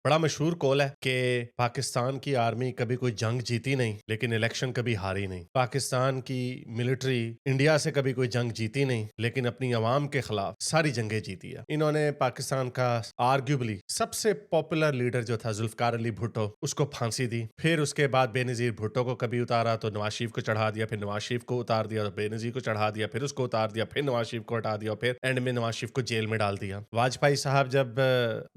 बड़ा मशहूर कॉल है कि पाकिस्तान की आर्मी कभी कोई जंग जीती नहीं, लेकिन इलेक्शन कभी हारी नहीं। पाकिस्तान की मिलिट्री इंडिया से कभी कोई जंग जीती नहीं, लेकिन अपनी आवाम के खिलाफ सारी जंगें जीती है। इन्होंने पाकिस्तान का आर्ग्यूबली सबसे पॉपुलर लीडर जो था जुल्फकार अली भुट्टो, उसको फांसी दी। फिर उसके बाद बेनजीर भुट्टो को कभी उतारा तो नवाज शरीफ को चढ़ा दिया, फिर नवाज शरीफ को उतार दिया तो बेनजीर को चढ़ा दिया, फिर उसको उतार दिया, फिर नवाज शरीफ को हटा दिया, फिर एंड में नवाज शरीफ को जेल में डाल दिया। वाजपेयी साहब जब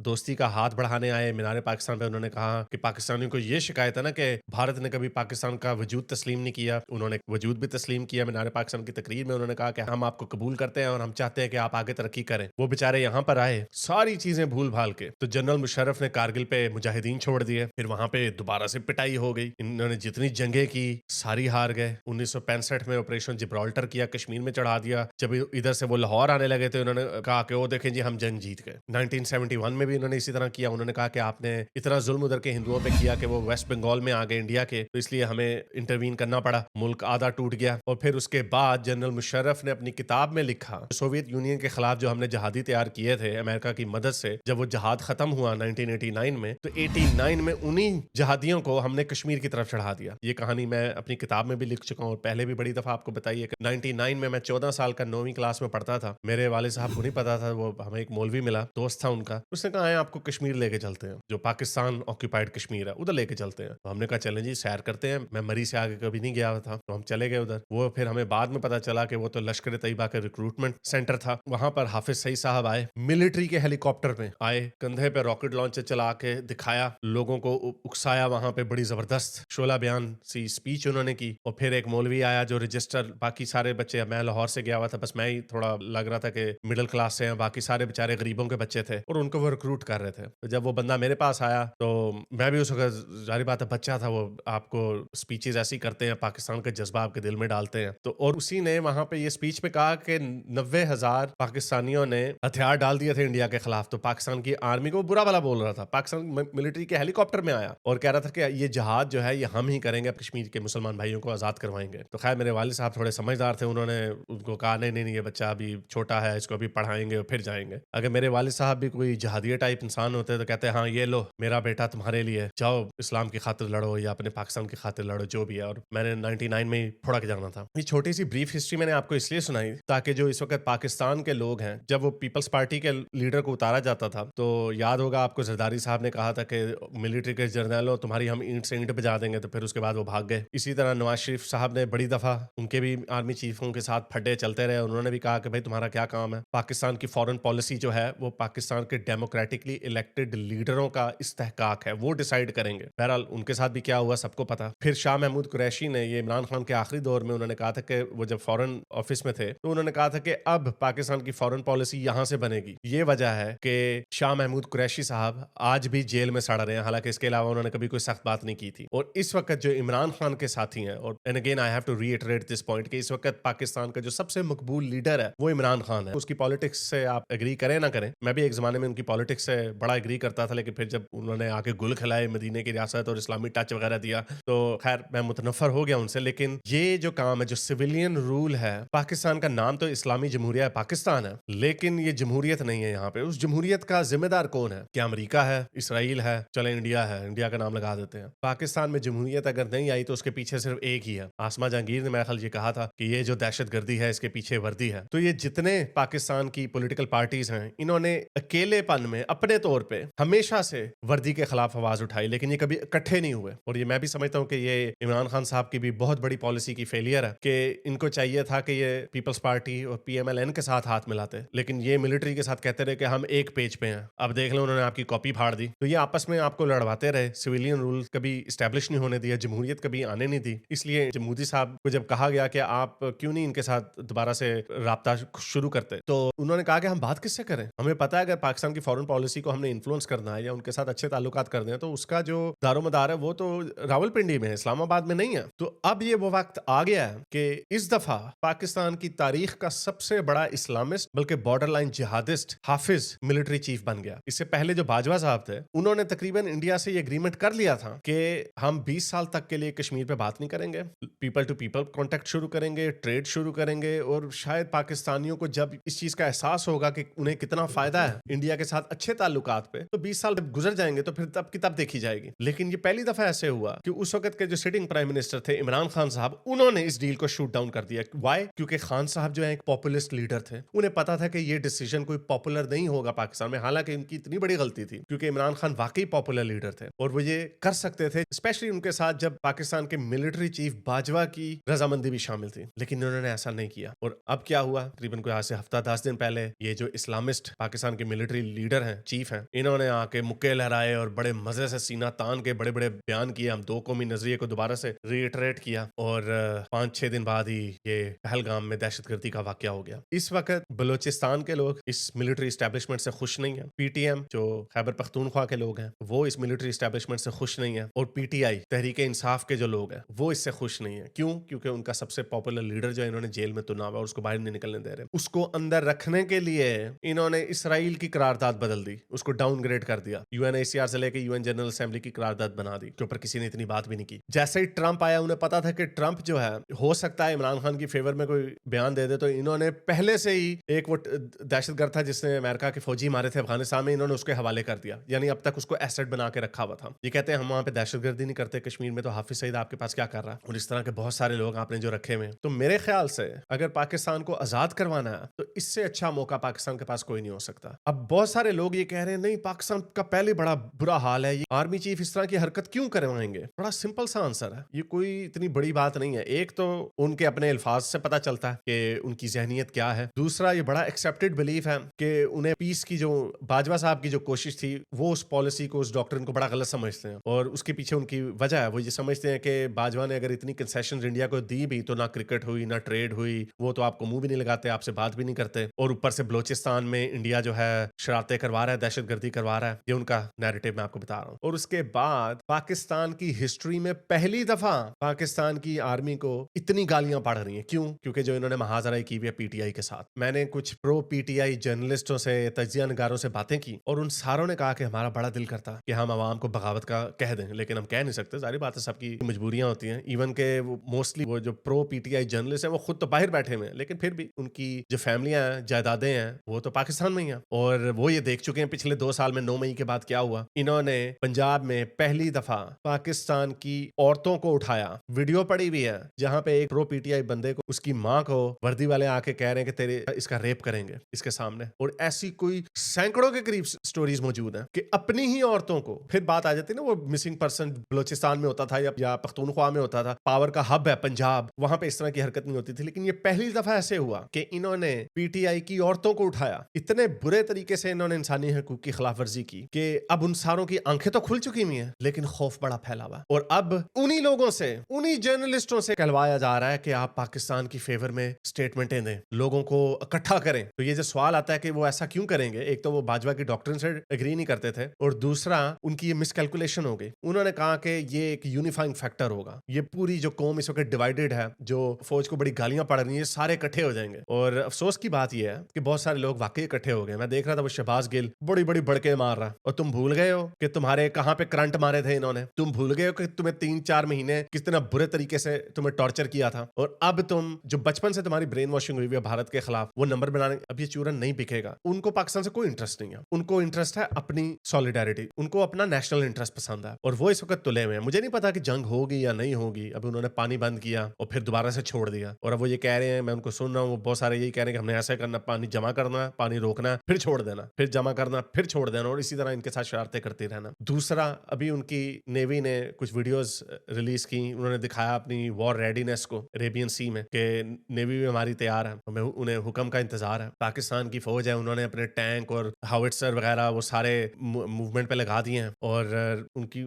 दोस्ती का हाथ बढ़ाने आए मीनार पाकिस्तान पे, उन्होंने कहा कि पाकिस्तानियों को ये शिकायत है ना कि भारत ने कभी पाकिस्तान का वजूद तस्लीम नहीं किया। उन्होंने वजूद भी तस्लीम किया। मीनार पाकिस्तान की तकरीर में उन्होंने कहा कि हम आपको कबूल करते हैं और हम चाहते हैं कि आप आगे तरक्की करें। वो बेचारे यहाँ पर आए सारी चीजें भूल भाल के, तो जनरल मुशर्रफ ने कारगिल पे मुजाहिदीन छोड़ दिए। फिर वहां पे दोबारा से पिटाई हो गई। इन्होंने जितनी जंगें की सारी हार गए। 1965 में ऑपरेशन जिब्राल्टर किया, कश्मीर में चढ़ा दिया। जब इधर से वो लाहौर आने लगे थे, उन्होंने कहा कि वो देखें जी हम जंग जीत गए। 1971 में भी उन्होंने इसी तरह किया। उन्होंने कहा कि आपने इतना जुल्म उधर के हिंदुओं पे किया कि वो वेस्ट बंगाल में आ गए इंडिया के, तो इसलिए हमें इंटरवीन करना पड़ा। मुल्क आधा टूट गया। और फिर उसके बाद जनरल मुशर्रफ ने अपनी किताब में लिखा, सोवियत यूनियन के खिलाफ जो हमने जहादी तैयार किए थे अमेरिका की मदद से, जब वो जहाद खत्म हुआ 1989 में, तो 89 में उन्हीं जहादियों को हमने कश्मीर की तरफ चढ़ा दिया। ये कहानी मैं अपनी किताब में भी लिख चुका हूँ, पहले भी बड़ी दफा आपको बताई है कि 99 में मैं 14 साल का 9वीं क्लास में पढ़ता था। मेरे वाले साहब को नहीं पता था, वो हमें एक मौलवी मिला, दोस्त था उनका, उसने कहा है आपको कश्मीर लेके चलते हैं, जो पाकिस्तान ऑक्यूपाइड कश्मीर है उधर लेके चलते हैं। तो हमने कहा चलें जी, सैर करते हैं। मैं मरी से आगे कभी नहीं गया था, तो हम चले गए उधर। वो फिर हमें बाद में पता चला कि वो तो लश्कर तैयबा का रिक्रूटमेंट सेंटर था। वहां पर हाफिज सईद साहब आए, मिलिट्री के हेलीकॉप्टर में आए, कंधे पे रॉकेट लॉन्चर चला के दिखाया, लोगों को उकसाया। वहां पे बड़ी जबरदस्त शोला बयान सी स्पीच उन्होंने की। और फिर एक मौलवी आया जो रजिस्टर, बाकी सारे बच्चे, मैं लाहौर से गया हुआ था, बस मैं ही थोड़ा लग रहा था कि मिडिल क्लास से हैं, बाकी सारे बेचारे गरीबों के बच्चे थे और उनको वो रिक्रूट कर रहे थे। तो जब वो बंदा मेरे पास आया तो मैं भी उस वक्त, जारी बात है, बच्चा था, वो आपको स्पीचेस ऐसी करते हैं, पाकिस्तान का जज्बा आपके दिल में डालते हैं। तो और उसी ने वहां पे ये स्पीच में कहा कि 90,000 पाकिस्तानियों ने हथियार डाल दिए थे इंडिया के खिलाफ। तो पाकिस्तान की आर्मी को बुरा भला बोल रहा था। पाकिस्तान मिलिट्री के हेलीकॉप्टर में आया और कह रहा था कि ये जहाज जो है ये हम ही करेंगे, कश्मीर के मुसलमान भाइयों को आजाद करवाएंगे। तो खैर मेरे वालिद साहब थोड़े समझदार थे, उन्होंने उनको कहा नहीं नहीं नहीं, ये बच्चा अभी छोटा है, इसको अभी पढ़ाएंगे और फिर जाएंगे। अगर मेरे वालिद साहब भी कोई जहादिया टाइप इंसान होते तो कहते हाँ ये लो मेरा बेटा तुम्हारे लिए, जाओ इस्लाम की खातिर लड़ो या अपने पाकिस्तान की खातिर लड़ो, जो भी है। और मैंने 99 में ही फुड़क जाना था। ये छोटी सी ब्रीफ हिस्ट्री मैंने आपको इसलिए सुनाई ताकि जो इस वक्त पाकिस्तान के लोग हैं, जब वो पीपल्स पार्टी के लीडर को उतारा जाता था तो याद होगा आपको, जरदारी साहब ने कहा था कि मिलिट्री के जर्नलों तुम्हारी हम ईंट से ईंट बजा देंगे, तो फिर उसके बाद वो भाग गए। इसी तरह नवाज शरीफ साहब ने बड़ी दफा, उनके भी आर्मी चीफों के साथ फड्डे चलते रहे, उन्होंने भी कहा कि भाई तुम्हारा क्या काम है। पाकिस्तान की फॉरेन पॉलिसी जो है वो पाकिस्तान के डेमोक्रेटिकली इलेक्टेड लीडरों का इस्तेहकाक है, वो डिसाइड करेंगे। बहरहाल उनके साथ भी क्या हुआ सबको पता। फिर शाह महमूद कुरैशी ने, ये इमरान खान के आखिरी दौर में, उन्होंने कहा था कि वो जब फॉरेन ऑफिस में थे तो उन्होंने कहा था कि अब पाकिस्तान की फॉरेन पॉलिसी यहां से बनेगी। ये वजह है कि शाह महमूद कुरैशी साहब आज भी जेल में सड़ रहे हैं, हालांकि इसके अलावा उन्होंने कभी कोई सख्त बात नहीं की थी। और इस वक्त जो इमरान खान के साथी हैं, और and again I have to reiterate this point, कि इस वक्त पाकिस्तान का जो सबसे मकबूल लीडर है वो इमरान खान है। उसकी पॉलिटिक्स से आप एग्री करें ना करें, मैं भी एक जमाने में उनकी पॉलिटिक्स से बड़ा एग्री करता था, लेकिन फिर जब उन्होंने आके गुल खिलाए, मदीने की रियासत और इस्लामी टच वगैरह दिया, तो खैर मैं मुतनफर हो गया उनसे। लेकिन ये जो काम है, जो सिविलियन रूल है, पाकिस्तान का नाम तो इस्लामी जमहूरिया पाकिस्तान है, लेकिन ये जमहूरियत नहीं है। यहाँ पे उस जमहूरियत का जिम्मेदार कौन है? क्या अमेरिका है, इसराइल है, चले इंडिया है, इंडिया का नाम लगा देते हैं। पाकिस्तान में जमहूरियत अगर नहीं आई तो उसके पीछे सिर्फ एक ही है। आसमा जहांगीर ने मेरा ख्याल ये कहा था कि ये जो दहशतगर्दी है इसके पीछे वर्दी है। तो ये जितने पाकिस्तान की पॉलिटिकल पार्टीज हैं, इन्होंने अकेलेपन में अपने तौर पे हमेशा से वर्दी के खिलाफ आवाज उठाई, लेकिन ये कभी इकट्ठे नहीं हुए। और ये मैं भी समझता हूँ कि ये इमरान खान साहब की भी बहुत बड़ी पॉलिसी की फेलियर है कि इनको चाहिए था कि ये पीपल्स पार्टी और पीएमएलएन के साथ हाथ मिलाते, लेकिन ये मिलिट्री के साथ कहते रहे कि हम एक पेज पे हैं। अब देख लो उन्होंने आपकी कॉपी फाड़ दी। तो ये आपस में आपको लड़वाते रहे, सिविलियन रूल कभी स्टैब्लिश नहीं होने दिया, जमहूरियत कभी आने नहीं दी। इसलिए मोदी साहब को जब कहा गया कि आप क्यों नहीं इनके साथ दोबारा से राब्ता शुरू करते, तो उन्होंने कहा कि हम बात किससे करें? हमें पता है अगर पाकिस्तान की फॉरेन पॉलिसी को हमने इन्फ्लुएंस करना है या उनके साथ अच्छे ताल्लुकात करने हैं, तो उसका जो दारोमदार है वो तो रावलपिंडी में है, इस्लामाबाद में नहीं है। तो अब ये वो वक्त आ गया है कि इस दफा पाकिस्तान की तारीख का सबसे बड़ा इस्लामिस्ट, बल्कि बॉर्डर लाइन जिहादिस्ट हाफिज मिलिट्री चीफ बन गया। इससे पहले जो बाजवा साहब थे, उन्होंने तकरीबन इंडिया से ये एग्रीमेंट कर लिया था कि हम 20 साल तक के लिए कश्मीर पे बात नहीं करेंगे, पीपल टू पीपल कॉन्टेक्ट शुरू करेंगे, ट्रेड शुरू करेंगे, और शायद पाकिस्तानियों को जब इस चीज का एहसास होगा कि उन्हें कितना फायदा है इंडिया के साथ अच्छे ताल्लुकात पे, तो 20 साल साल गुजर जाएंगे तो फिर तब की तब देखी जाएगी। लेकिन ये पहली दफा ऐसे हुआ कि उस वक्त के जो सिटिंग प्राइम मिनिस्टर थे इमरान खान साहब, उन्होंने इस डील को शूट डाउन कर दिया। वाई? क्योंकि खान साहब जो है एक पॉपुलिस्ट लीडर थे, उन्हें पता था कि ये डिसीजन कोई पॉपुलर नहीं होगा पाकिस्तान में। हालांकि इनकी इतनी बड़ी गलती थी क्योंकि इमरान खान वाकई पॉपुलर लीडर थे और वो ये कर सकते थे, स्पेशली उनके साथ जब पाकिस्तान के मिलिट्री चीफ बाजवा की रजामंदी भी शामिल थी। लेकिन उन्होंने ऐसा नहीं किया। और अब क्या हुआ, तकरीबन कोई आज से हफ्ता 10 दिन पहले ये जो इस्लामिस्ट पाकिस्तान के मिलिट्री लीडर हैं, चीफ हैं, इन्होंने आके मुक्के लहराए और बड़े मजे से सीना तान के बड़े बड़े बयान किए। हम दो कौमी नजरिए को दोबारा से रीइटरेट किया और 5-6 दिन बाद ही ये पहलगाम में दहशतगर्दी का वाकया हो गया। इस वक्त बलूचिस्तान के लोग इस मिलिट्री एस्टेब्लिशमेंट से खुश नहीं है। पीटीएम जो खैबर पख्तूनख्वा के लोग हैं वो इस मिलिट्री एस्टेब्लिशमेंट से खुश नहीं है और पीटीआई तहरीक इंसाफ के जो लोग हैं वो इससे खुश नहीं है। क्यों? क्योंकि उनका सबसे पॉपुलर लीडर जो इन्होंने जेल में तुना हुआ और उसको बाहर नहीं निकलने दे रहे, उसको अंदर रखने के लिए इन्होंने इसराइल की करारदाद बदल दी, उसको डाउनग्रेड कर दिया। यूएनएचसीआर से लेकर यूएन जनरल असेंबली की करारदाद बना दी, के ऊपर किसी ने इतनी बात भी नहीं की। जैसे ही ट्रंप आया, उन्हें पता था कि ट्रंप जो है हो सकता है इमरान खान की फेवर में कोई बयान दे दे, तो इन्होंने पहले से ही एक वो दहशतगर्द था जिसने अमेरिका के फौजी मारे थे अफगानिस्तान में, इन्होंने उसके हवाले कर दिया। यानी अब तक उसको एसेट बना के रखा हुआ था। ये कहते हैं हम वहां पे दहशतगर्दी नहीं करते, कश्मीर में तो हाफिज सईद आपके पास क्या कर रहा है, और इस तरह के बहुत सारे लोग आपने जो रखे हुए। तो मेरे ख्याल से अगर पाकिस्तान को आजाद करवाना है तो इससे अच्छा मौका पाकिस्तान के पास कोई नहीं हो सकता। अब बहुत सारे लोग ये कह रहे हैं नहीं पाकिस्तान का पहले बड़ा बुरा हाल है, ये आर्मी चीफ इस तरह की हरकत क्यों करवाएंगे? बड़ा सिंपल सा आंसर है, ये कोई इतनी बड़ी बात नहीं है। एक तो उनके अपने अल्फाज से पता चलता है कि उनकी जहनीत क्या है। दूसरा, ये बड़ा एक्सेप्टेड बिलीफ है कि उन्हें पीस की जो बाजवा साहब की जो कोशिश थी वो उस पॉलिसी को, उस डॉक्ट्रिन को बड़ा गलत समझते हैं और उसके पीछे उनकी वजह है। वो ये समझते हैं कि बाजवा ने अगर इतनी कंसेशन इंडिया को दी भी तो ना क्रिकेट हुई ना ट्रेड हुई, वो तो आपको मुंह भी नहीं लगाते, आपसे बात भी नहीं करते, और ऊपर से बलोचिस्तान में इंडिया जो है शरारतें करवा रहा है, दहशतगर्दी करवा रहा है। ये उनका नैरेटिव मैं आपको बता रहा हूँ। और उसके बाद पाकिस्तान की हिस्ट्री में पहली दफा पाकिस्तान की आर्मी को इतनी गालियां पड़ रही हैं। क्यों? क्योंकि जो इन्होंने महाजराई की हुई है पीटीआई के साथ। मैंने कुछ प्रो पीटीआई जर्नलिस्टों से, तजिया नगारों से बातें की और उन सारों ने कहा कि हमारा बड़ा दिल करता कि हम आवाम को बगावत का कह दें, लेकिन हम कह नहीं सकते, जारी बात है, सबकी मजबूरियां होती हैं। इवन के मोस्टली वो जो प्रो पीटीआई जर्नलिस्ट हैं वो खुद तो बाहर बैठे हुए हैं, लेकिन फिर भी उनकी जो फैमिलियां हैं, जायदादें हैं, वो तो पाकिस्तान में ही हैं और वो ये देख चुके हैं पिछले 2 साल में 9 मई के बाद क्या हुआ। इन्होंने पंजाब में पहली दफा पाकिस्तान की औरतों को उठाया। वीडियो पड़ी हुई है जहां पे एक प्रो पीटीआई बंदे को, उसकी मां को वर्दी वाले आके कह रहे हैं कि तेरे इसका रेप करेंगे इसके सामने। और ऐसी कोई सैकड़ों के करीब स्टोरीज मौजूद हैं कि अपनी ही औरतों को, फिर बात आ जाती है ना वो मिसिंग पर्सन बलोचिस्तान में होता था या पख्तूनख्वा में होता था, पावर का हब है पंजाब, वहां पे इस तरह की हरकत नहीं होती थी। लेकिन ये पहली दफा ऐसे हुआ कि इन्होंने पीटीआई की औरतों को उठाया। इतने बुरे तरीके से इन्होंने इंसानी हकूक की खिलाफ वर्जी की कि अब उन सारों की आंखें तो खुल चुकी हुई हैं, लेकिन खौफ बड़ा फैला हुआ। और अब उन्हीं लोगों से, उन्हीं जर्नलिस्टों से कहलवाया जा रहा है कि आप पाकिस्तान की फेवर में स्टेटमेंटें दें, लोगों को इकट्ठा करें। तो ये जो सवाल आता है कि वो ऐसा क्यों करेंगे, एक तो वो बाजवा की डॉक्ट्रिन से एग्री नहीं करते थे और दूसरा उनकी ये मिसकैलकुलेशन हो गई। उन्होंने कहा कि ये एक यूनिफाइंग फैक्टर होगा, ये पूरी जो कौम इस वक्त डिवाइडेड है, जो फौज को बड़ी गालियां पड़ रही है, सारे इकट्ठे हो जाएंगे। और अफसोस की बात यह है कि बहुत सारे लोग वाकई इकट्ठे हो गए। मैं देख रहा था वो शहबाज गिल बड़ी बड़ी बड़के मार रहा, और तुम भूल गए हो कि तुम्हारे कहां पे करंट मारे थे इन्होंने, तुम भूल गए हो कि तुम्हें 3-4 महीने किस तरह बुरे तरीके से तुम्हें टॉर्चर किया था, और अब तुम जो बचपन से तुम्हारी ब्रेन वॉशिंग हुई है भारत के खिलाफ, वो नंबर बनाने, अब ये चूरन नहीं बिकेगा। उनको पाकिस्तान से कोई इंटरेस्ट नहीं है, उनको इंटरेस्ट है अपनी सॉलिडारिटी, उनको अपना नेशनल इंटरेस्ट पसंद है, और वो इस वक्त तुले हुए हैं। मुझे नहीं पता कि जंग होगी या नहीं होगी। अभी उन्होंने पानी बंद किया और फिर दोबारा से छोड़ दिया, और अब वो ये कह रहे हैं, मैं उनको सुन रहा हूँ, बहुत सारे यही कह रहे हैं कि हमने ऐसा करना, पानी जमा करना, पानी रोकना, फिर छोड़ देना, फिर जमा करना, फिर छोड़ देना, और इसी तरह इनके साथ शरारतें करते रहना। दूसरा, अभी उनकी नेवी ने कुछ वीडियोस रिलीज की, उन्होंने दिखाया अपनी वॉर रेडीनेस को अरेबियन सी में, कि नेवी भी हमारी तैयार है, हमें उन्हें हुक्म का इंतजार है। पाकिस्तान की फौज है, उन्होंने अपने टैंक और हाउइट्सर वगैरह वो सारे मूवमेंट पे लगा दिए हैं, और उनकी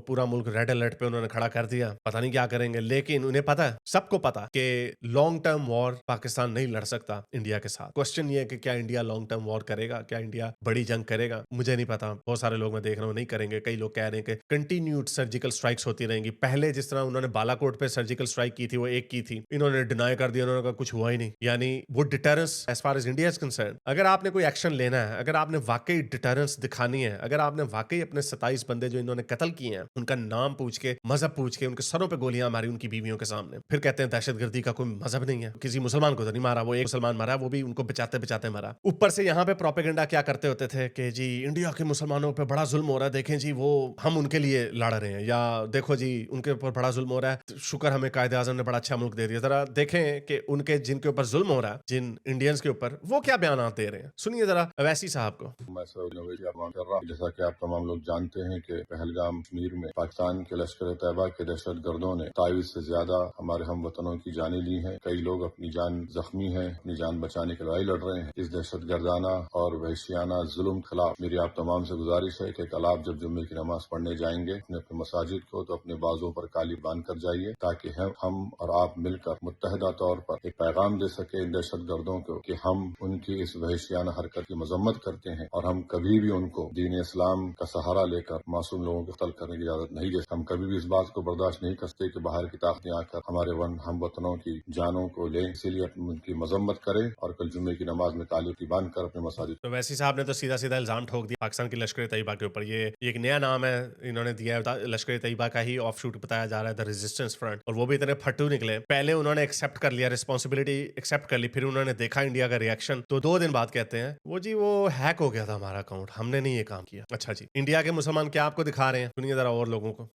पूरा मुल्क रेड अलर्ट पे उन्होंने खड़ा कर दिया। पता नहीं क्या करेंगे, लेकिन उन्हें पता है, सबको पता कि लॉन्ग टर्म वॉर पाकिस्तान नहीं लड़ सकता इंडिया के साथ। क्वेश्चन ये है कि क्या इंडिया लॉन्ग टर्म वॉर करेगा, क्या इंडिया बड़ी जंग करेगा? मुझे नहीं पता। बहुत सारे लोग मैं देख रहा हूँ नहीं करेंगे। कई लोग कह रहे हैं कि कंटिन्यूड सर्जिकल स्ट्राइक्स होती रहेंगी। पहले जिस तरह उन्होंने बालाकोट पे सर्जिकल स्ट्राइक की थी, वो एक की थी, इन्होंने डिनाई कर दिया, उन्होंने कहा कुछ हुआ ही नहीं। यानी वो deterrence as far as India is concerned, अगर आपने कोई एक्शन लेना है, अगर आपने वाकई डिटरेंस दिखानी है, अगर आपने वाकई अपने 27 बंदे जो इन्होंने कत्ल किए हैं उनका नाम पूछ के, मजहब पूछ के, उनके सरों पे गोलियां मारी उनकी बीवियों के सामने, फिर कहते हैं दहशतगर्दी का कोई मजहब नहीं है, किसी मुसलमान को तो नहीं मारा, वो एक मुसलमान मारा, वो भी उनको बचाते बचाते मारा। ऊपर से यहाँ पे प्रोपेगेंडा क्या करते होते थे कि जी इंडिया के मुसलमानों पे बड़ा जुल्म हो रहा है, देखें जी वो हम उनके लिए लड़ रहे हैं, या देखो जी उनके ऊपर बड़ा जुल्म हो रहा है, शुक्र हमें कायदे आज़म ने बड़ा अच्छा मुल्क दे दिया। जरा देखें कि उनके जिनके ऊपर जुल्म हो रहा है, जिन इंडियंस के ऊपर, वो क्या बयान दे रहे हैं। सुनिए जरा अवैसी साहब को। मैं कर रहा हूँ। जैसा कि आप तमाम लोग जानते हैं कि पहलगाम कश्मीर में पाकिस्तान के लश्कर तैयबा के दहशत गर्दों ने 23 से ज्यादा हमारे हम वतनों की जानें ली हैं। कई लोग अपनी जान जख्मी हैं, अपनी जान बचाने की लड़ाई लड़ रहे हैं। इस दहशत गर्दाना और वहशियाना जुल्म खिलाफ मेरी आप तमाम से गुजारिश है कि कल आप जब जुम्मे की नमाज पढ़ने जाएंगे अपने अपने मसाजिद को, तो अपने बाजों पर काली बांध कर जाइए, ताकि हम और आप मिलकर मुत्तहदा तौर पर एक पैगाम दे सके इन दहशत गर्दों को कि हम उनकी इस वहशियाना हरकत की मजम्मत करते हैं और हम कभी भी उनको दीन इस्लाम का सहारा लेकर मासूम लोगों को कत्ल करने की इजाजत नहीं देते। हम कभी भी इस बात को बर्दाश्त नहीं करते कि बाहर की ताकतें आकर हमारे हम वतनों की जानों को लें। इसीलिए उनकी मजम्मत करें और कल जुम्मे की नमाज में काली की बांध कर अपने मसाजिद। तो वैसी साहब ने तो सीधा सीधा इल्जाम ठोक दिया पाकिस्तान की लश्कर तैयबा के ऊपर। ये एक नया नाम है इन्होंने दिया है, लश्कर तैयबा का ही ऑफ शूट बताया जा रहा है, द रेजिस्टेंस फ्रंट। और वो भी इतने फट्टू निकले, पहले उन्होंने एक्सेप्ट कर लिया, रिस्पॉन्सिबिलिटी एक्सेप्ट कर ली, फिर उन्होंने देखा इंडिया का रिएक्शन, तो 2 दिन बाद कहते हैं वो जी वो हैक हो गया था हमारा अकाउंट, हमने नहीं ये काम किया। अच्छा जी, इंडिया के मुसलमान क्या आपको दिखा रहे हैं, सुनिए जरा और लोगों को।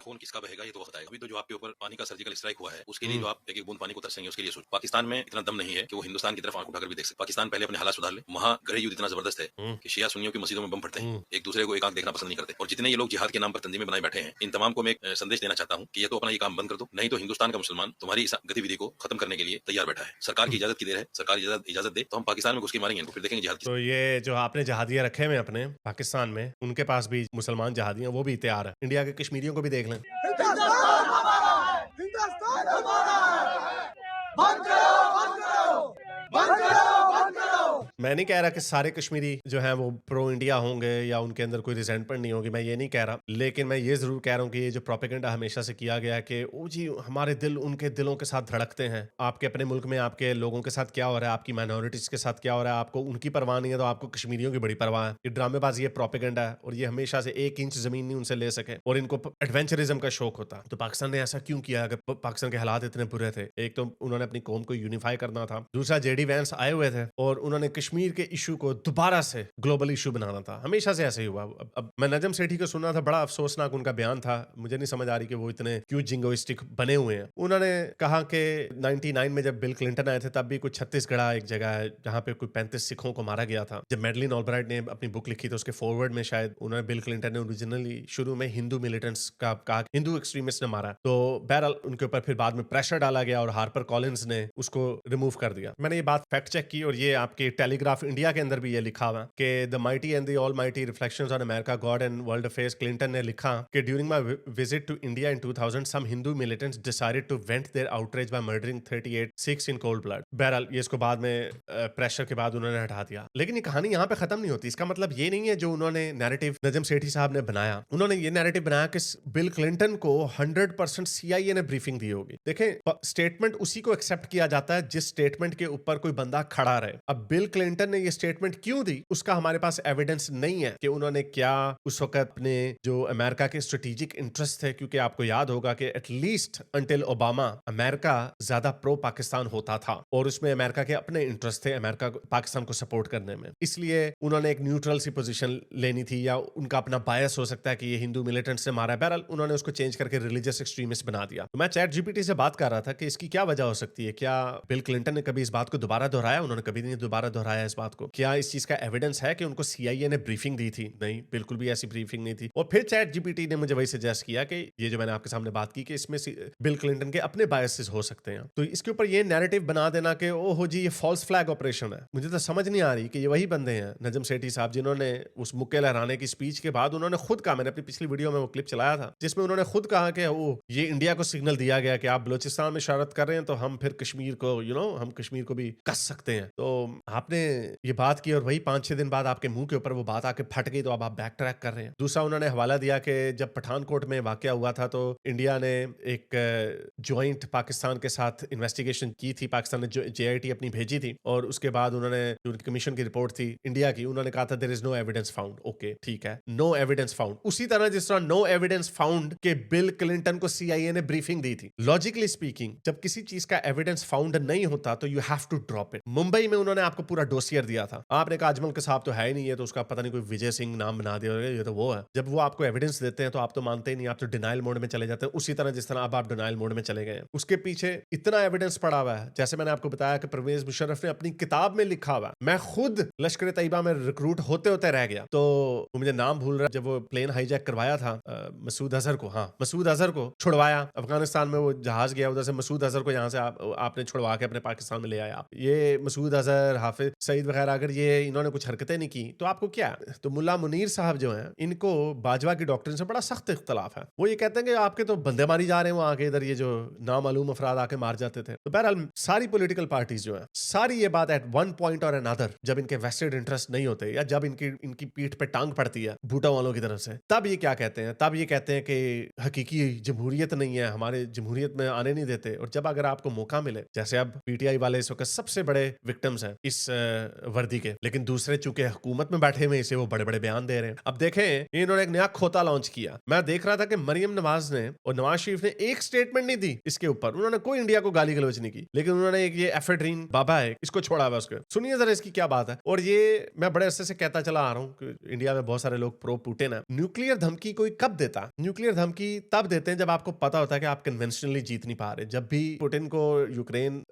फोन किसका बहेगा ये तो वक्त आएगा। अभी तो जो आपके ऊपर पानी का सर्जिकल स्ट्राइक हुआ है उसके लिए जो आप एक एक बूंद पानी को तरसेंगे उसके लिए सोच। पाकिस्तान में इतना दम नहीं है कि वो हिंदुस्तान की तरफ आंख उठाकर भी देख सके। पाकिस्तान पहले अपने हालात सुधार ले। वहाँ गृह युद्ध इतना जबरदस्त है कि शिया सुन्नियों की मस्जिदों में बम फटते हैं, एक दूसरे को एक आंख देखना पसंद नहीं करते। और जितने ये लोग जिहाद के नाम पर तंजीमें बनाए बैठे हैं, इन तमाम को मैं एक संदेश देना चाहता हूँ कि ये तो अपना ये काम बंद कर दो, नहीं तो हिंदुस्तान का मुसलमान तुम्हारी इस गतिविधि को खत्म करने के लिए तैयार बैठा है। सरकार की इजाजत की देर है, सरकार इजाजत दे तो हम पाकिस्तान में घुस के मारेंगे इनको, फिर देखेंगे जिहाद। तो ये जो आपने जहादिया रखे हुए अपने पाकिस्तान में, उनके पास भी मुसलमान जहादियां, वो भी तैयार है। इंडिया के कश्मीरियों को भी देख लें। हिंदुस्तान हमारा है, हिंदुस्तान हमारा है। बंद करो, बंद करो, बंद करो, बंद करो। मैं नहीं कह रहा कि सारे कश्मीरी जो हैं वो प्रो इंडिया होंगे या उनके अंदर कोई रिजेंटमेंट नहीं होगी, मैं ये नहीं कह रहा, लेकिन मैं ये जरूर कह रहा हूँ कि ये जो प्रोपेगेंडा हमेशा से किया गया है कि ओ जी हमारे दिल उनके दिलों के साथ धड़कते हैं, आपके अपने मुल्क में आपके लोगों के साथ क्या हो रहा है, आपकी माइनॉरिटीज के साथ क्या हो रहा है, आपको उनकी परवाह नहीं है तो आपको कश्मीरियों की बड़ी परवाह है। ये ड्रामेबाजी, ये प्रोपेगेंडा है, और ये हमेशा से 1 इंच जमीन नहीं उनसे ले सके, और इनको एडवेंचरिज्म का शौक होता। तो पाकिस्तान ने ऐसा क्यों किया अगर पाकिस्तान के हालात इतने बुरे थे? एक तो उन्होंने अपनी कौम को यूनिफाई करना था, दूसरा जेडी वैंस आए हुए थे और उन्होंने कश्मीर के इशू को दोबारा से ग्लोबल इशू बनाना था। हमेशा से ऐसे ही हुआ। अब मैं नजम सेठी को सुना था, बड़ा अफसोसनाक उनका बयान था, मुझे नहीं समझ आ रही कि वो इतने क्यों जिंगोइस्टिक बने हुए हैं। उन्होंने कहा कि 99 में जब बिल क्लिंटन आए थे तब भी कुछ छत्तीसगढ़ एक जगह है जहां पे कोई 35 सिखों को मारा गया था। जब मैडलिन ऑलब्राइट ने अपनी बुक लिखी तो उसके फॉरवर्ड में शायद उन्होंने बिल क्लिंटन ने ओरिजिनली शुरू में हिंदू मिलिटेंट्स का कहा, हिंदू एक्सट्रीमिस्ट ने मारा। तो बहरहाल उनके ऊपर फिर बाद में प्रेशर डाला गया और हार्पर कॉलिंस ने उसको रिमूव कर दिया। मैंने ये बात फैक्ट चेक की और ये आपके टेलीग्राफ इंडिया के अंदर भी ये लिखा हुआ कि the mighty and the almighty reflections on America God and world affairs, Clinton ने लिखा कि during my visit to India in 2000 some Hindu militants decided to went their outreach by murdering 38 Sikhs in cold blood. बहरहाल ये इसको बाद में pressure के बाद उन्होंने हटा दिया। लेकिन ये कहानी यहाँ पे खत्म नहीं होती। इसका मतलब ये नहीं है जो उन्होंने नैरेटिव नजम सेठी साहब ने बनाया, उन्होंने ये नैरेटिव बनाया कि बिल क्लिंटन को 100% CIA ने ब्रीफिंग दी होगी। देखें, स्टेटमेंट उसी को एक्सेप्ट किया जाता है जिस स्टेटमेंट के ऊपर कोई बंदा खड़ा रहे। अब बिल क्लिंटन ने ये स्टेटमेंट क्यों दी उसका हमारे पास एविडेंस नहीं है कि उन्होंने क्या उस वक्त अपने जो अमेरिका के स्ट्रेटेजिक इंटरेस्ट थे, क्योंकि आपको याद होगा कि एटलीस्ट अंटिल ओबामा अमेरिका ज्यादा प्रो पाकिस्तान होता था और उसमें अमेरिका के अपने इंटरेस्ट थे अमेरिका पाकिस्तान को सपोर्ट करने में, इसलिए उन्होंने एक न्यूट्रल सी पोजीशन लेनी थी, या उनका अपना बायस हो सकता है कि ये हिंदू मिलिटेंट से मारा है। बहरहाल उन्होंने उसको चेंज करके रिलीजियस एक्सट्रीमिस्ट बना दिया। तो मैं चैट जीपीटी से बात कर रहा था कि इसकी क्या वजह हो सकती है, क्या बिल क्लिंटन ने कभी इस बात को दोबारा दोहराया? उन्होंने कभी नहीं दोबारा दोहराया इस बात को। क्या इस चीज का एविडेंस है कि उनको CIA ने ब्रीफिंग दी थी? नहीं, बिल्कुल भी ऐसी ब्रीफिंग नहीं थी। और फिर चैट जीपीटी ने मुझे वही सजेस्ट किया कि ये जो मैंने आपके सामने बात की कि इसमें बिल क्लिंटन के अपने बायसेस हो सकते हैं। तो इसके ऊपर ये नैरेटिव बना देना कि ओहो जी ये फॉल्स फ्लैग ऑपरेशन है, मुझे तो समझ नहीं आ रही कि ये वही बंदे हैं नजम सेठी साहब जिन्होंने उस मुक्के लहराने की स्पीच के बाद उन्होंने खुद कहा, मैंने अपनी पिछली वीडियो में वो क्लिप चलाया था जिसमें उन्होंने खुद कहा कि ये इंडिया को सिग्नल दिया गया कि आप बलोचिस्तान में शरारत कर रहे हैं तो हम फिर कश्मीर को हम कश्मीर को भी कस सकते हैं। तो आपने ये बात की और वही 5-6 दिन बाद आपके मुंह के ऊपर वो बात आके फट गई, तो अब आप बैक ट्रैक कर रहे हैं। दूसरा उन्होंने हवाला दिया कि जब पठानकोट में वाकया हुआ था तो इंडिया ने एक ज्वाइंट पाकिस्तान के साथ इन्वेस्टिगेशन की थी, पाकिस्तान ने JIT अपनी भेजी थी और उसके बाद उन्होंने जो उनकी कमीशन की रिपोर्ट थी इंडिया की, उन्होंने कहा था there is no evidence found. Okay ठीक है, नो एविडेंस फाउंड। उसी तरह जिस तरह नो एविडेंस फाउंड के बिल क्लिंटन को CIA ने ब्रीफिंग दी थी। लॉजिकली स्पीकिंग जब किसी चीज का एविडेंस फाउंड नहीं होता तो you have to drop it. Mumbai में उन्होंने आपको पूरा डोसियर दिया था, आपने कहा अजमल कसाब तो है ही नहीं है, तो उसका पता नहीं कोई विजय सिंह नाम बना दिया, ये तो वो है। जब वो आपको एविडेंस देते हैं तो आप तो मानते ही नहीं, आप तो डिनाइल मोड में चले जाते हैं, उसी तरह जिस तरह अब आप डिनाइल मोड में चले गए हैं। उसके पीछे इतना एविडेंस पड़ा हुआ है, जैसे मैंने आपको बताया कि परवेज मुशर्रफ ने अपनी किताब में लिखा हुआ, मैं खुद लश्कर तैयबा में रिक्रूट होते होते रह गया, तो मुझे नाम भूल रहा, जब वो प्लेन हाईजैक करवाया था मसूद अजहर को, हाँ मसूद अजहर को छुड़वाया अफगानिस्तान में, वो जहाज गया उधर से, मसूद अजहर को यहाँ से आपने छुड़वा के अपने पाकिस्तान में ले आया। ये मसूद अजहर, हाफिज सईद वगैरह, अगर ये इन्होंने कुछ हरकतें नहीं की तो आपको क्या? तो मुल्ला मुनीर साहब जो हैं, इनको बाजवा की डॉक्ट्रिन से बड़ा सख्त इख्तलाफ है। वो ये कहते हैं कि आपके तो बंदे मारी जा रहे हैं वहां के, इधर ये जो नामालूम अफराद आके मार जाते थे। तो बहरहाल सारी पॉलिटिकल पार्टीज जो है, सारी ये बात एट वन पॉइंट और अनदर, जब इनके वेस्टेड इंटरेस्ट नहीं होते या जब इनकी पीठ पे टांग पड़ती है भूटा वालों की तरफ से, तब ये क्या कहते हैं? तब ये कहते हैं कि हकीकी जमहूरियत नहीं है, हमारे जमहूरियत में आने नहीं देते। और जब अगर आपको मौका मिले, जैसे अब पीटीआई वाले इस वक्त सबसे बड़े विक्टिम्स हैं इस वर्दी के, लेकिन दूसरे चूंकि हुकूमत में बैठे हुए, इसे वो बड़े बड़े बयान दे रहे हैं। अब देखें, इन्होंने एक नया खोता लॉन्च किया। मैं देख रहा था कि मरियम नवाज ने और नवाज शरीफ ने एक स्टेटमेंट नहीं दी इसके ऊपर, उन्होंने कोई इंडिया को गाली गलौज नहीं की, लेकिन उन्होंने एक ये एफेड्रीन बाबा है, इसको छोड़ा हुआ उसको। सुनिए जरा इसकी क्या बात है। और ये मैं बड़े अरसे से कहता चला आ रहा हूँ कि इंडिया में बहुत सारे लोग प्रो पुतिन है। न्यूक्लियर धमकी कोई कब देता? न्यूक्लियर धमकी तब देते हैं जब आपको पता होता है कि आप कन्वेंशनली जीत नहीं पा रहे। जब भी पुतिन को यूक्रेन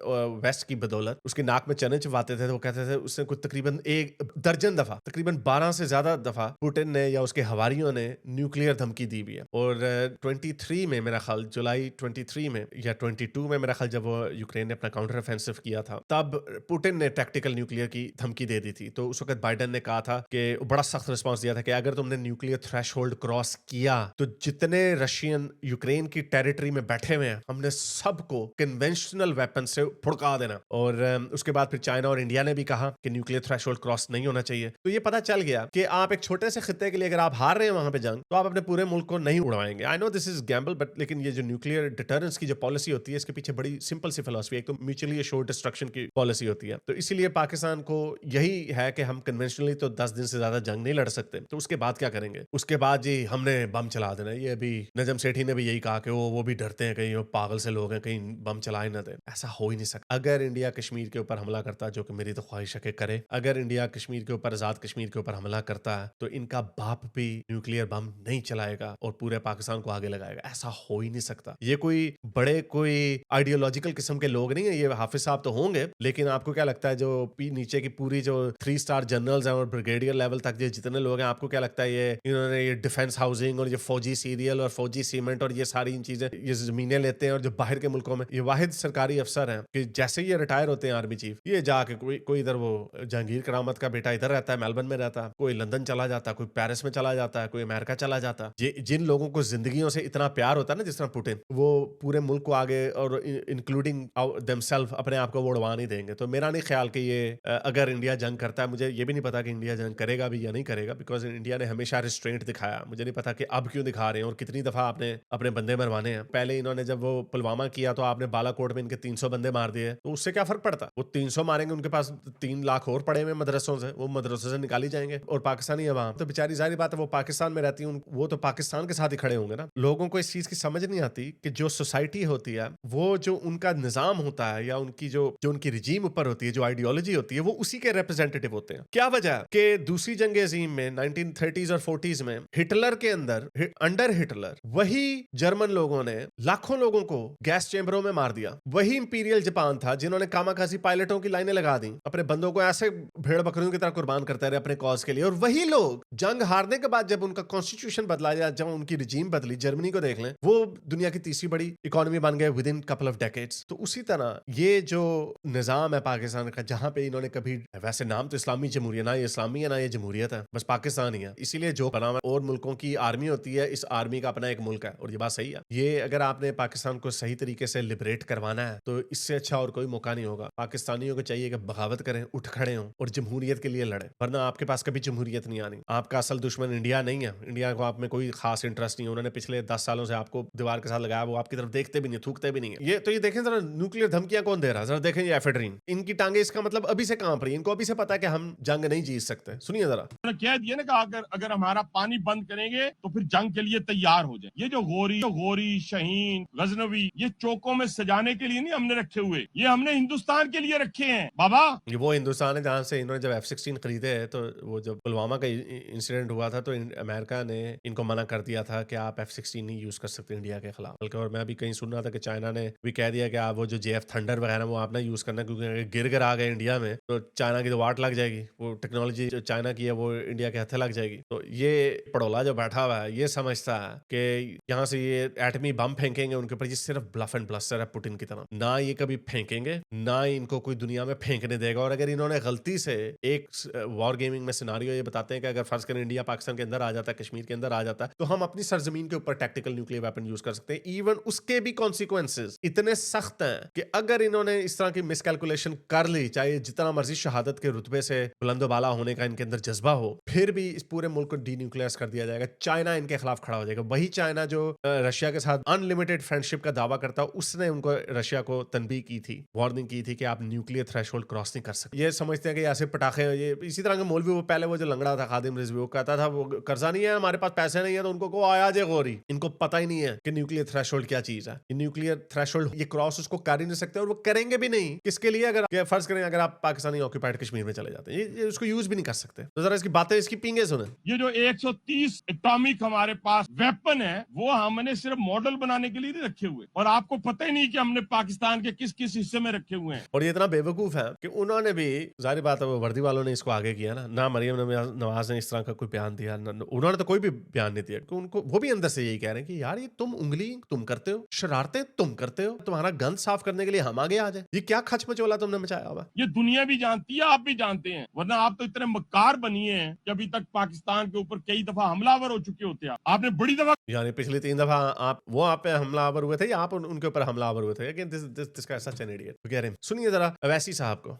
वेस्ट की बदौलत उसकी नाक में चने चबाते थे, तो वो कहते थे, उसने कुछ तकरीबन एक दर्जन दफा, तकरीबन 12 से ज्यादा दफा पुतिन ने या उसके हवारियों ने न्यूक्लियर धमकी दी हुई है। और 23 में मेरा ख्याल, जुलाई 23 में या 22 में मेरा ख्याल, जब वो यूक्रेन ने अपना काउंटर ऑफेंसिव किया था, तब पुतिन ने टैक्टिकल न्यूक्लियर की धमकी दे दी थी। तो उस वक्त बाइडेन ने कहा था कि बड़ा सख्त रिस्पांस दिया था कि अगर तुमने न्यूक्लियर थ्रेशोल्ड क्रॉस किया तो जितने रशियन यूक्रेन की टेरिटरी में बैठे हुए हैं, हमने सबको कन्वेंशनल वेपन से फुड़का देना। और उसके बाद फिर चाइना और इंडिया ने भी कहा कि न्यूक्लियर थ्रेशोल्ड क्रॉस नहीं होना चाहिए। तो ये पता चल गया कि आप एक छोटे से खित्ते के लिए अगर आप हार रहे हैं वहां पे जंग, तो आप अपने पूरे मुल्क को नहीं उड़वाएंगे। I know this is gamble, but लेकिन ये जो न्यूक्लियर डिटरेंस की जो पॉलिसी होती है, इसके पीछे बड़ी सिंपल सी फिलॉसफी है। एक तो म्यूचुअली एश्योर्ड डिस्ट्रक्शन की पॉलिसी होती है। तो इसीलिए पाकिस्तान को यही है कि हम कन्वेंशनली तो 10 दिन से ज्यादा जंग नहीं लड़ सकते, तो उसके बाद क्या करेंगे? उसके बाद जी हमने बम चला देना। ये अभी नजम सेठी ने भी यही कहा कि वो भी डरते हैं कहीं वो पागल से लोग हैं, कहीं बम चला ही ना दे। ऐसा हो ही नहीं सकता। अगर इंडिया कश्मीर के ऊपर हमला करता, जो कि मेरी तो ख्वाहिश है कि करे, अगर इंडिया कश्मीर के ऊपर, आजाद कश्मीर के ऊपर हमला करता है, तो इनका बाप भी न्यूक्लियर बम नहीं चलाएगा और पूरे पाकिस्तान को आगे लगाएगा। ऐसा हो ही नहीं सकता। ये कोई बड़े कोई आइडियोलॉजिकल किस्म के लोग नहीं है। ये हाफिज साहब तो होंगे, लेकिन आपको क्या लगता है जो नीचे की पूरी जो 3 स्टार जनरल्स हैं और ब्रिगेडियर लेवल तक ये जितने लोग हैं, आपको क्या लगता है ये इन्होंने ये डिफेंस हाउसिंग और ये फौजी सीरियल और फौजी सीमेंट और ये सारी चीजें, ये जमीनें लेते हैं और जो बाहर के मुल्कों में, ये वाहिद सरकारी अफसर हैं कि जैसे ही ये रिटायर होते हैं आर्मी चीफ, ये जाके कोई इधर वो जहांगीर करामत का बेटा इधर रहता है, मेलबर्न में रहता है, कोई लंदन चला जाता है, कोई पेरिस में चला जाता है, कोई अमेरिका चला जाता है। जिन लोगों को जिंदगियों से इतना प्यार होता है ना, जिस तरह पुतिन, वो पूरे मुल्क को आगे और इंक्लूडिंग देमसेल्फ अपने आप को वो उड़वा नहीं देंगे। तो मेरा नहीं ख्याल कि ये अगर इंडिया जंग करता है, मुझे ये भी नहीं पता कि इंडिया जंग करेगा भी या नहीं करेगा, बिकॉज इंडिया ने हमेशा रिस्ट्रेंट दिखाया। मुझे नहीं पता कि अब क्यों दिखा रहे हैं और कितनी दफा आपने अपने बंदे मरवाने हैं। पहले इन्होंने जब वो पुलवामा किया तो आपने बालाकोट में इनके 300 बंदे मार दिए, तो उससे क्या फर्क पड़ता? वो 300 मारेंगे, उनके पास 3 लाख और पड़े हुए मदरसों से, वो मदरसों से निकाली जाएंगे। और पाकिस्तानी अवाम तो बेचारी, जाहिर बात है वो पाकिस्तान में रहती है, वो तो पाकिस्तान के साथ ही खड़े होंगे ना। लोगों को इस चीज की समझ नहीं आती कि जो सोसाइटी होती है, वो जो उनका निजाम होता है या उनकी जो उनकी रिजीम ऊपर होती है, जो आइडियोलॉजी होती है, वो उसी के रिप्रेजेंटेटिव होते हैं। क्या वजह कि दूसरी जंग अजीम में 1930s और 40s में हिटलर के अंडर हिटलर वही जर्मन लोगों ने लाखों लोगों को गैस चेंबरों में मार दिया। वही इंपीरियल जापान था जिन्होंने कामाकाजी पायलटों की लाइनें लगा दी, अपने बंदों को ऐसे भेड़ बकरियों की तरह कुर्बान करते रहे अपने कॉज के लिए। और वही लोग जंग हारने के बाद जब उनका कॉन्स्टिट्यूशन बदला या जब उनकी रिजीम बदली, जर्मनी को देख लें, वो दुनिया की तीसरी बड़ी इकोनॉमी बन गए with in couple of decades. तो उसी तरह ये जो निजाम है पाकिस्तान का, जहां पे इन्होंने कभी, वैसे नाम तो इस्लामी जमहूरियत, ना ये इस्लामी है ना ये जमहूरियत है, बस पाकिस्तान ही है। इसीलिए जो बना और मुल्कों की आर्मी होती है, इस आर्मी का अपना एक मुल्क है। और ये बात सही है। ये अगर आपने पाकिस्तान को सही तरीके से लिबरेट करवाना है, तो इससे अच्छा और कोई मौका नहीं होगा। पाकिस्तानियों को चाहिए कि बगावत करें, उठ खड़े हों और जमहूरियत के लिए लड़े, वरना आपके पास कभी जमहूरियत नहीं आनी। आपका असल दुश्मन इंडिया नहीं है। इंडिया को आप में कोई खास इंटरेस्ट नहीं है। उन्होंने पिछले 10 सालों से आपको दीवार के साथ लगाया, वो आपकी तरफ देखते भी नहीं, थूकते भी नहीं है। ये तो ये देखें जरा, न्यूक्लियर धमकियां कौन दे रहा है? जरा देखें ये एफेड्रीन, इनकी टांगे इसका मतलब अभी से कांप रही है। इनको अभी से पता है कि हम जंग नहीं जीत सकते। सुनिए जरा, कह दिया ना कि अगर हमारा पानी बंद करेंगे तो फिर जंग के लिए तैयार हो जाए। ये जो गोरी शहीन गजनवी, ये चौकों में सजाने के लिए नहीं हमने रखे हुए, ये हमने हिंदुस्तान के लिए रखे हैं बाबा। वो हिंदुस्तान है जहाँ से इन्होंने जब F-16 खरीदे है, तो वो जब पुलवामा का इंसिडेंट हुआ था तो अमेरिका ने इनको मना कर दिया था कि आप F-16 नहीं यूज कर सकते इंडिया के खिलाफ। बल्कि और मैं अभी कहीं सुन रहा था कि चाइना ने भी कह दिया कि आप वो जो JF थंडर वगैरह वो आप ना यूज करना, क्योंकि अगर गिर आ गए इंडिया में तो चाइना की तो वाट लग जाएगी। वो टेक्नोलॉजी जो चाइना की है वो इंडिया के हाथे लग जाएगी। तो ये पड़ोला जो बैठा हुआ है ये समझता है कि यहाँ से ये एटमी बम फेंकेंगे उनके ऊपर, ये सिर्फ ब्लफ एंड ब्लस्टर है पुतिन की तरह। ना ये कभी फेंकेंगे, ना इनको कोई दुनिया में फेंकने देगा। और अगर इन्होंने गलती से एक वॉर गेमिंग में सिनारियो ये बताते हैं कि अगर फर्ज करें इंडिया पाकिस्तान के अंदर आ जाता है, कश्मीर के अंदर आ जाता है, तो हम अपनी सरजमीन के ऊपर टैक्टिकल न्यूक्लियर वेपन यूज कर सकते हैं। इवन उसके भी कॉन्सिक्वेंसेस इतने सख्त हैं कि अगर इन्होंने इस तरह की मिसकैलकुलेशन कर ली, चाहे जितना मर्जी शहादत के रुतबे से बुलंदोबाला होने का इनके अंदर जज्बा हो, फिर भी इस पूरे मुल्क को डीन्यूक्लियर्स कर दिया जाएगा। चाइना इनके खिलाफ खड़ा हो जाएगा। वही चाइना जो रशिया के साथ अनलिमिटेड फ्रेंडशिप का दावा करता, उसने उनको रशिया को तनबीह की थी, वार्निंग की थी कि आप न्यूक्लियर थ्रेशोल्ड क्रॉस नहीं कर सकते। ये समझते हैं कि ऐसे पटाखे, ये इसी तरह के मौलवी, वो पहले वो जो लंगड़ा था खादिम रिजवी, वो कहता था वो कर्जा नहीं है, हमारे पास पैसे नहीं है, तो उनको को आया जे गोरी। इनको पता ही नहीं है कि न्यूक्लियर थ्रेशोल्ड क्या चीज है। न्यूक्लियर थ्रेशोल्ड ये क्रॉस उसको कर ही नहीं सकते, और वो करेंगे भी नहीं। किसके लिए? अगर फर्ज करें अगर आप पाकिस्तानी ऑक्यूपाइड कश्मीर में चले जाते हैं, ये उसको यूज भी नहीं कर सकते। तो जरा इसकी बातें, इसकी पींगे सुने। ये जो 130 एटॉमिक हमारे पास वेपन है वो हमने सिर्फ मॉडल बनाने के लिए नहीं रखे हुए, और आपको पता ही नहीं कि हमने पाकिस्तान के किस किस हिस्से में रखे हुए हैं। और ये इतना बेवकूफ है कि उन्होंने भी, जाहिर बात है वो वर्दी वालों ने इसको आगे किया ना मरियम नवाज ने इस तरह का कोई बयान दिया, उन्होंने तो कोई भी बयान नहीं दिया। तो उनको वो भी अंदर से यही कह रहे हैं कि यार ये तुम उंगली तुम करते हो, शरारतें तुम करते हो, तुम्हारा गंद साफ करने के लिए हम आगे आ जाए। ये क्या खच मचोला तुमने मचाया हुआ? ये दुनिया भी जानती है, आप भी जानते हैं, वरना आप तो इतने मक्कार बनिए हैं कि अभी तक पाकिस्तान के ऊपर कई दफा हमलावर हो चुके होते हैं। आपने बड़ी दफा, यानी पिछली 3 दफा आप पे हमलावर हुए थे या आप उनके ऊपर हमलावर हुए थे? Again this guy such an idiot. कह रहे हैं, सुनिए जरा अवैसी साहब को।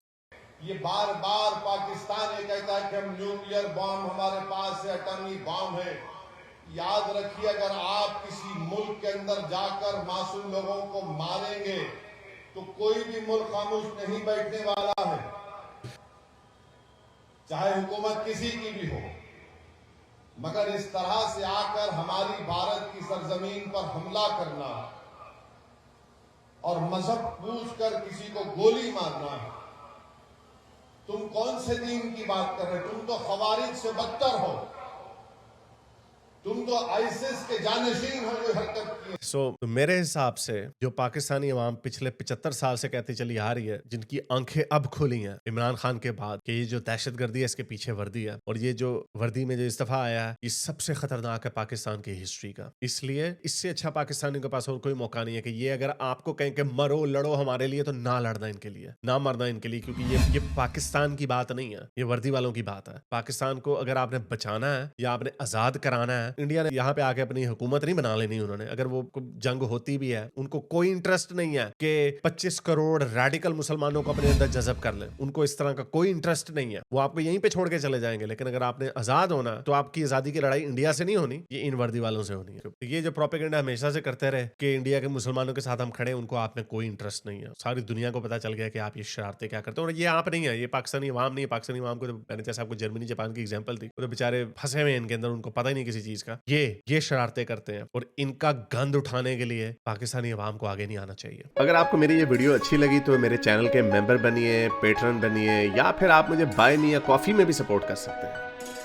ये बार बार पाकिस्तान ये कहता है कि हम न्यूक्लियर बॉम्ब हमारे पास है, एटॉमिक बॉम्ब है। याद रखिए, अगर आप किसी मुल्क के अंदर जाकर मासूम लोगों को मारेंगे तो कोई भी मुल्क खामोश नहीं बैठने वाला है, चाहे हुकूमत किसी की भी हो। मगर इस तरह से आकर हमारी भारत की सरजमीन पर हमला करना और मजहब पूछकर किसी को गोली मारना, तुम कौन से दीन की बात कर रहे हो? तुम तो खवारिज से बदतर हो, तुम तो आईसिस के जानशीन हो जो हरकत की। सो मेरे हिसाब से जो पाकिस्तानी अवाम पिछले 75 साल से कहती चली आ रही है, जिनकी आंखें अब खुली हैं इमरान खान के बाद कि ये जो दहशतगर्दी है इसके पीछे वर्दी है, और ये जो वर्दी में जो इस्तीफा आया है ये सबसे खतरनाक है पाकिस्तान की हिस्ट्री का। इसलिए इससे अच्छा पाकिस्तानियों के पास और कोई मौका नहीं है कि ये अगर आपको कहें कि मरो लड़ो हमारे लिए, तो ना लड़ना इनके लिए, ना मरना इनके लिए, क्योंकि ये पाकिस्तान की बात नहीं है, ये वर्दी वालों की बात है। पाकिस्तान को अगर आपने बचाना है या आपने आजाद कराना है, इंडिया ने यहाँ पे आके अपनी हुकूमत नहीं बना लेनी उन्होंने। अगर वो जंग होती भी है, उनको कोई इंटरेस्ट नहीं है कि 25 करोड़ रेडिकल मुसलमानों को अपने अंदर जज़ब कर ले, उनको इस तरह का कोई इंटरेस्ट नहीं है। वो आपको यहीं पे छोड़ के चले जाएंगे। लेकिन अगर आपने आजाद होना तो आपकी आजादी की लड़ाई इंडिया से नहीं होनी, ये इन वर्दी वालों से होनी है। ये जो प्रोपेगेंडा हमेशा से करते रहे कि इंडिया के मुसलमानों के साथ हम खड़े, उनको आप में कोई इंटरेस्ट नहीं है। सारी दुनिया को पता चल गया कि आप ये शरारतें क्या करते हो। और ये आप नहीं है, ये पाकिस्तानी अवाम नहीं है। पाकिस्तानी अवाम को तो मैंने जैसे आपको जर्मनी जापान की एग्जाम्पल दी, वो तो बेचारे फंसे हुए इनके अंदर, उनको पता ही नहीं किसी चीज का। ये शरारतें करते हैं, और इनका गंद उठाने के लिए पाकिस्तानी अवाम को आगे नहीं आना चाहिए। अगर आपको मेरी ये वीडियो अच्छी लगी तो मेरे चैनल के मेंबर बनिए, पेट्रन बनिए, या फिर आप मुझे बाय मी या कॉफी में भी सपोर्ट कर सकते हैं।